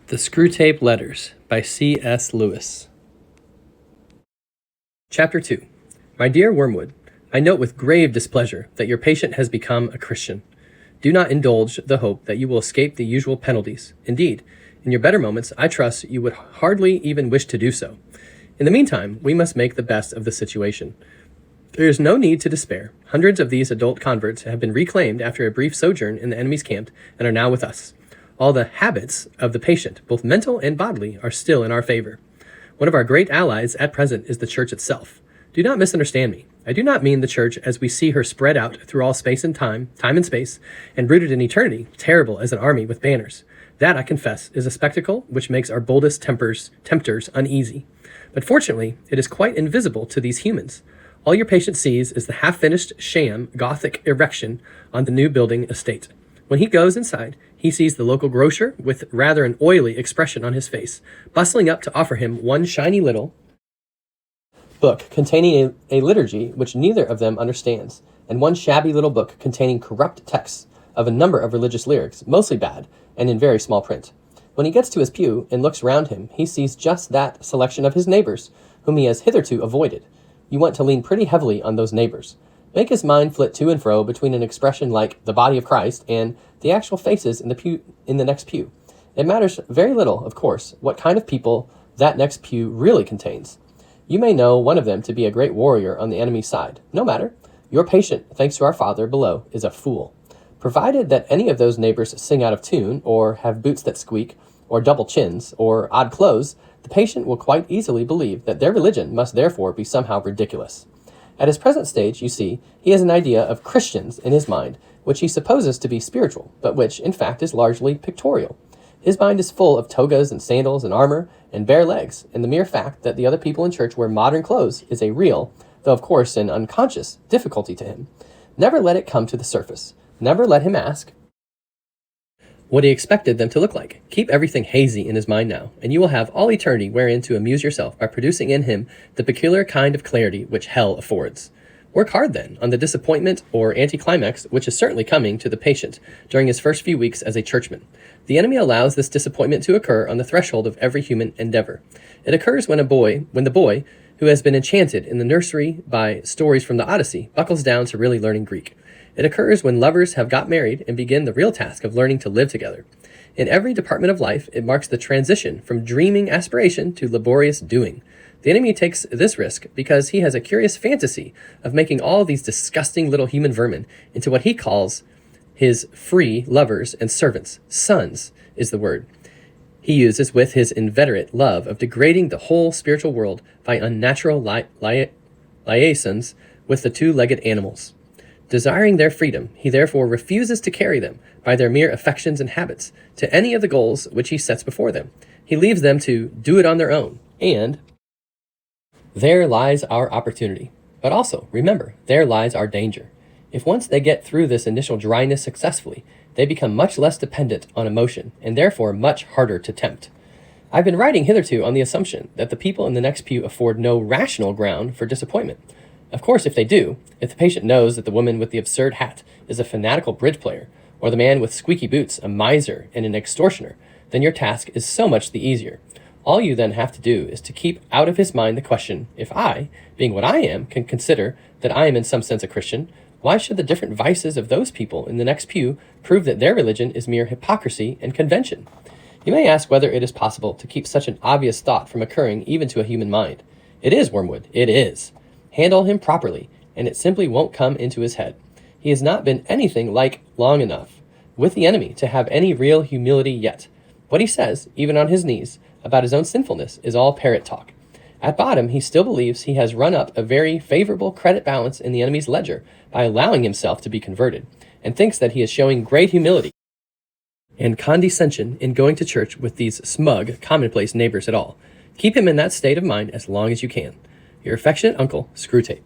The Screwtape Letters by C.S. Lewis. Chapter 2. My dear Wormwood, I note with grave displeasure that your patient has become a Christian. Do not indulge the hope that you will escape the usual penalties. Indeed, in your better moments, I trust you would hardly even wish to do so. In the meantime, we must make the best of the situation. There is no need to despair. Hundreds of these adult converts have been reclaimed after a brief sojourn in the enemy's camp and are now with us. All the habits of the patient, both mental and bodily, are still in our favor. One of our great allies at present is the church itself. Do not misunderstand me. I do not mean the church as we see her spread out through all space and time and space, and rooted in eternity, terrible as an army with banners. That, I confess, is a spectacle which makes our boldest tempters uneasy. But fortunately, it is quite invisible to these humans. All your patient sees is the half-finished sham Gothic erection on the new building estate. When he goes inside, he sees the local grocer with rather an oily expression on his face, bustling up to offer him one shiny little book containing a liturgy which neither of them understands, and one shabby little book containing corrupt texts of a number of religious lyrics, mostly bad, and in very small print. When he gets to his pew and looks round him, he sees just that selection of his neighbors, whom he has hitherto avoided. You want to lean pretty heavily on those neighbors. Make his mind flit to and fro between an expression like the body of Christ and the actual faces in the next pew. It matters very little, of course, what kind of people that next pew really contains. You may know one of them to be a great warrior on the enemy's side. No matter. Your patient, thanks to our Father below, is a fool. Provided that any of those neighbors sing out of tune, or have boots that squeak, or double chins, or odd clothes, the patient will quite easily believe that their religion must therefore be somehow ridiculous. At his present stage, you see, he has an idea of Christians in his mind, which he supposes to be spiritual, but which, in fact, is largely pictorial. His mind is full of togas and sandals and armor and bare legs, and the mere fact that the other people in church wear modern clothes is a real, though of course an unconscious, difficulty to him. Never let it come to the surface. Never let him ask what he expected them to look like. Keep everything hazy in his mind now, and you will have all eternity wherein to amuse yourself by producing in him the peculiar kind of clarity which hell affords. Work hard, then, on the disappointment or anticlimax which is certainly coming to the patient during his first few weeks as a churchman. The enemy allows this disappointment to occur on the threshold of every human endeavor. It occurs when the boy, who has been enchanted in the nursery by stories from the Odyssey, buckles down to really learning Greek. It occurs when lovers have got married and begin the real task of learning to live together. In every department of life, it marks the transition from dreaming aspiration to laborious doing. The enemy takes this risk because he has a curious fantasy of making all these disgusting little human vermin into what he calls his free lovers and servants. Sons is the word he uses with his inveterate love of degrading the whole spiritual world by unnatural liaisons with the two-legged animals. Desiring their freedom, he therefore refuses to carry them, by their mere affections and habits, to any of the goals which he sets before them. He leaves them to do it on their own, and there lies our opportunity. But also, remember, there lies our danger. If once they get through this initial dryness successfully, they become much less dependent on emotion, and therefore much harder to tempt. I've been writing hitherto on the assumption that the people in the next pew afford no rational ground for disappointment. Of course, if they do, if the patient knows that the woman with the absurd hat is a fanatical bridge player, or the man with squeaky boots a miser and an extortioner, then your task is so much the easier. All you then have to do is to keep out of his mind the question, if I, being what I am, can consider that I am in some sense a Christian, why should the different vices of those people in the next pew prove that their religion is mere hypocrisy and convention? You may ask whether it is possible to keep such an obvious thought from occurring even to a human mind. It is, Wormwood, it is. Handle him properly, and it simply won't come into his head. He has not been anything like long enough with the enemy to have any real humility yet. What he says, even on his knees, about his own sinfulness is all parrot talk. At bottom, he still believes he has run up a very favorable credit balance in the enemy's ledger by allowing himself to be converted, and thinks that he is showing great humility and condescension in going to church with these smug, commonplace neighbors at all. Keep him in that state of mind as long as you can. Your affectionate uncle, Screwtape.